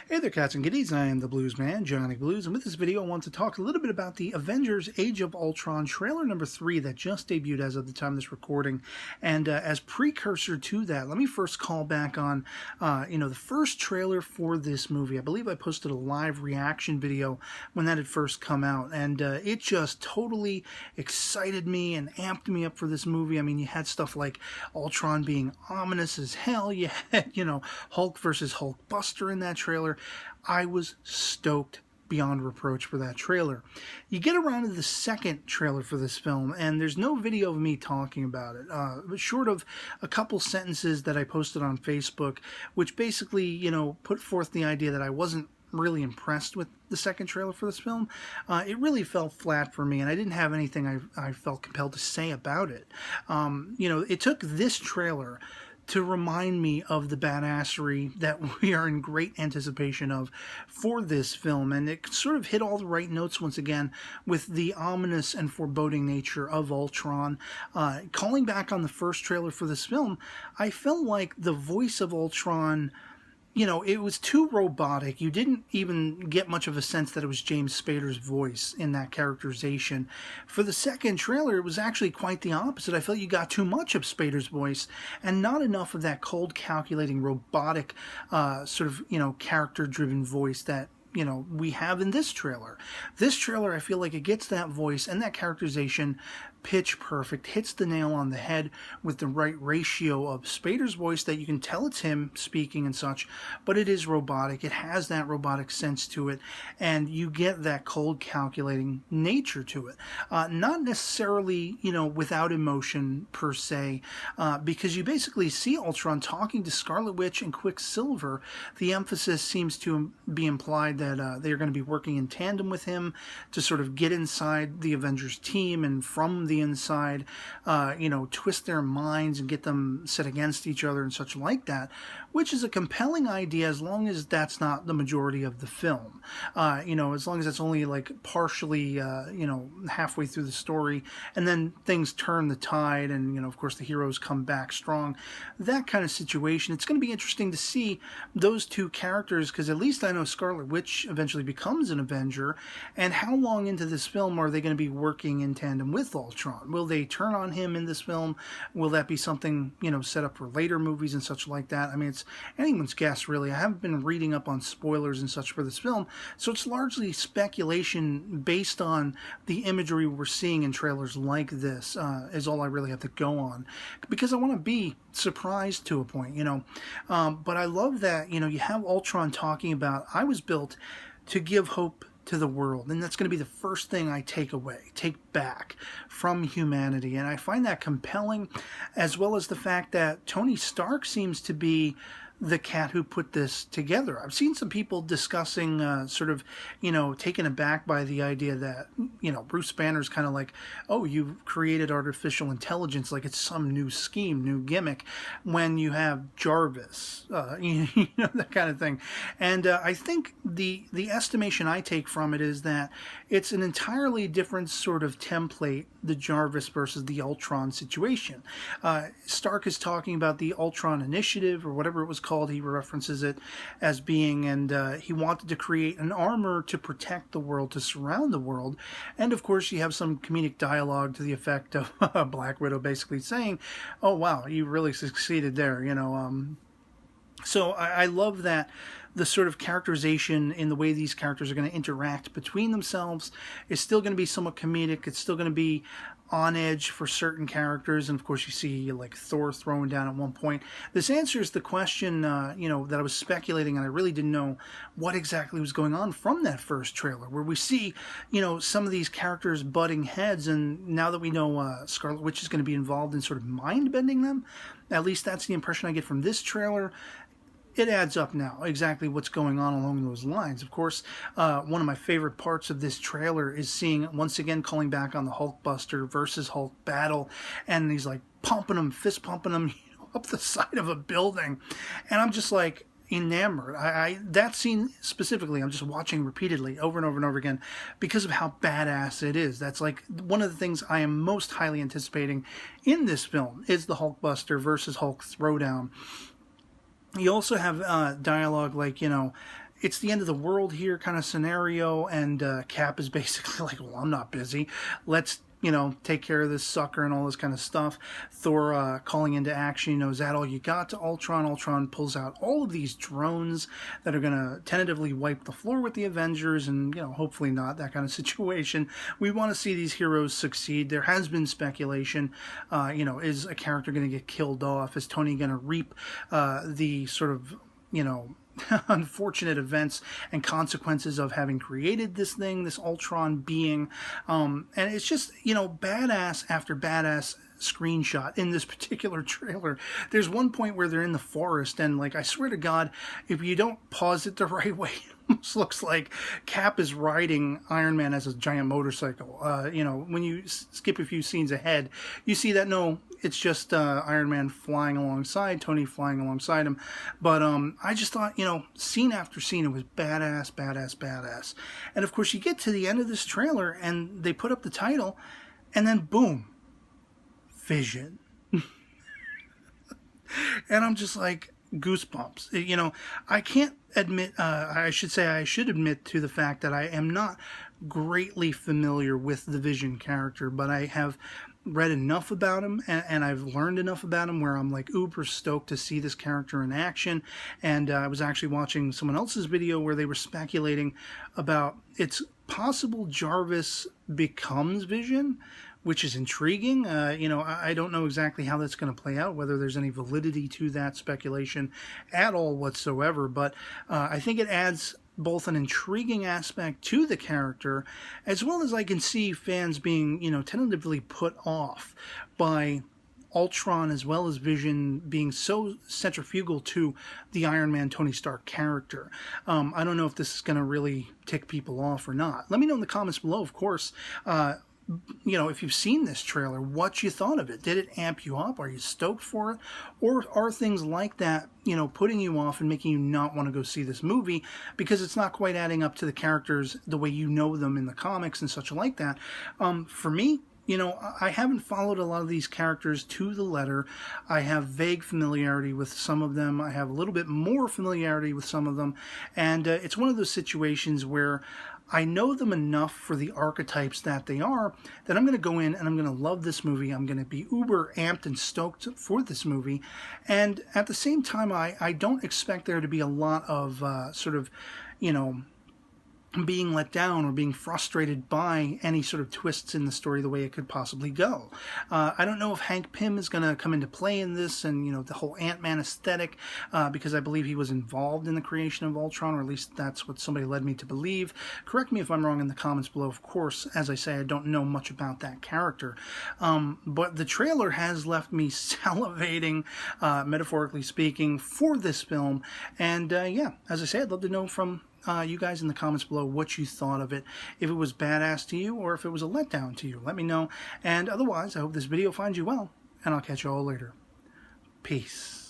Hey there, cats and kitties. I am the Blues Man, Johnny Blues, and with this video I want to talk a little bit about the Avengers Age of Ultron trailer number 3 that just debuted as of the time of this recording. And as precursor to that, let me first call back on, the first trailer for this movie. I believe I posted a live reaction video when that had first come out, and it just totally excited me and amped me up for this movie. I mean, you had stuff like Ultron being ominous as hell. You had, Hulk versus Hulkbuster in that trailer. I was stoked beyond reproach for that trailer. You get around to the second trailer for this film, and there's no video of me talking about it, but short of a couple sentences that I posted on Facebook, which basically, put forth the idea that I wasn't really impressed with the second trailer for this film. It really fell flat for me, and I didn't have anything I felt compelled to say about it. It took this trailer to remind me of the badassery that we are in great anticipation of for this film. And it sort of hit all the right notes once again with the ominous and foreboding nature of Ultron. Calling back on the first trailer for this film, I felt like the voice of Ultron, it was too robotic. You didn't even get much of a sense that it was James Spader's voice in that characterization. For the second trailer, it was actually quite the opposite. I felt you got too much of Spader's voice and not enough of that cold, calculating, robotic, character-driven voice that we have in this trailer. This trailer, I feel like it gets that voice and that characterization pitch perfect, hits the nail on the head with the right ratio of Spader's voice that you can tell it's him speaking and such, but it is robotic. It has that robotic sense to it, and you get that cold, calculating nature to it. Not necessarily, without emotion per se, because you basically see Ultron talking to Scarlet Witch and Quicksilver. The emphasis seems to be implied that they're going to be working in tandem with him to sort of get inside the Avengers team, and from the inside, twist their minds and get them set against each other and such like that, which is a compelling idea as long as that's not the majority of the film. As long as it's only like partially, halfway through the story, and then things turn the tide and, of course the heroes come back strong. That kind of situation. It's going to be interesting to see those two characters, because at least I know Scarlet Witch eventually becomes an Avenger, and how long into this film are they going to be working in tandem with Ultron? Will they turn on him in this film? Will that be something, set up for later movies and such like that? I mean, it's anyone's guess, really. I haven't been reading up on spoilers and such for this film, so it's largely speculation based on the imagery we're seeing in trailers like this, is all I really have to go on, because I want to be surprised to a point, but I love that, you have Ultron talking about, I was built to give hope to the world, and that's going to be the first thing I take back from humanity. And I find that compelling, as well as the fact that Tony Stark seems to be the cat who put this together. I've seen some people discussing, taken aback by the idea that, Bruce Banner's kind of like, oh, you've created artificial intelligence like it's some new scheme, new gimmick, when you have Jarvis, that kind of thing. And I think the estimation I take from it is that it's an entirely different sort of template, the Jarvis versus the Ultron situation. Stark is talking about the Ultron Initiative, or whatever it was called. He references it as being, and he wanted to create an armor to protect the world, to surround the world. And of course you have some comedic dialogue to the effect of Black Widow basically saying, oh wow, you really succeeded there, So I love that the sort of characterization in the way these characters are going to interact between themselves is still going to be somewhat comedic. It's still going to be on edge for certain characters. And of course you see like Thor throwing down at one point. This answers the question, that I was speculating, and I really didn't know what exactly was going on from that first trailer, where we see, some of these characters butting heads. And now that we know Scarlet Witch is going to be involved in sort of mind bending them, at least that's the impression I get from this trailer. It adds up now, exactly what's going on along those lines. Of course, one of my favorite parts of this trailer is seeing, once again, calling back on the Hulkbuster versus Hulk battle, and he's like pumping him, fist pumping him, up the side of a building, and I'm just like enamored. That scene specifically, I'm just watching repeatedly over and over and over again because of how badass it is. That's like one of the things I am most highly anticipating in this film is the Hulkbuster versus Hulk throwdown. You also have dialogue like, it's the end of the world here kind of scenario, and Cap is basically like, well, I'm not busy. Let's, take care of this sucker and all this kind of stuff. Thor calling into action, is that all you got to Ultron? Ultron pulls out all of these drones that are going to tentatively wipe the floor with the Avengers, and, hopefully not that kind of situation. We want to see these heroes succeed. There has been speculation, is a character going to get killed off? Is Tony going to reap the sort of, unfortunate events and consequences of having created this thing, this Ultron being, and it's just, badass after badass screenshot in this particular trailer. There's one point where they're in the forest, and I swear to God, if you don't pause it the right way, it almost looks like Cap is riding Iron Man as a giant motorcycle. When you skip a few scenes ahead, you see that it's just Iron Man flying alongside, Tony flying alongside him. But I just thought, scene after scene, it was badass, badass, badass. And of course, you get to the end of this trailer, and they put up the title, and then boom, Vision. And I'm just like, goosebumps. I can't admit, I should admit to the fact that I am not greatly familiar with the Vision character, but I have read enough about him, and I've learned enough about him where I'm like uber stoked to see this character in action. And I was actually watching someone else's video where they were speculating about it's possible Jarvis becomes Vision, which is intriguing. I don't know exactly how that's going to play out, whether there's any validity to that speculation at all whatsoever, but I think it adds both an intriguing aspect to the character, as well as I can see fans being, tentatively put off by Ultron as well as Vision being so centrifugal to the Iron Man Tony Stark character. I don't know if this is going to really tick people off or not. Let me know in the comments below, of course, if you've seen this trailer, what you thought of it. Did it amp you up? Are you stoked for it? Or are things like that, putting you off and making you not want to go see this movie because it's not quite adding up to the characters the way you know them in the comics and such like that? For me, I haven't followed a lot of these characters to the letter. I have vague familiarity with some of them. I have a little bit more familiarity with some of them. And it's one of those situations where I know them enough for the archetypes that they are, that I'm going to go in and I'm going to love this movie. I'm going to be uber amped and stoked for this movie. And at the same time, I don't expect there to be a lot of being let down or being frustrated by any sort of twists in the story the way it could possibly go. I don't know if Hank Pym is going to come into play in this and, the whole Ant-Man aesthetic, because I believe he was involved in the creation of Ultron, or at least that's what somebody led me to believe. Correct me if I'm wrong in the comments below. Of course, as I say, I don't know much about that character. But the trailer has left me salivating, metaphorically speaking, for this film. And yeah, as I say, I'd love to know from you guys in the comments below what you thought of it, if it was badass to you or if it was a letdown to you. Let me know. And otherwise, I hope this video finds you well, and I'll catch you all later. Peace.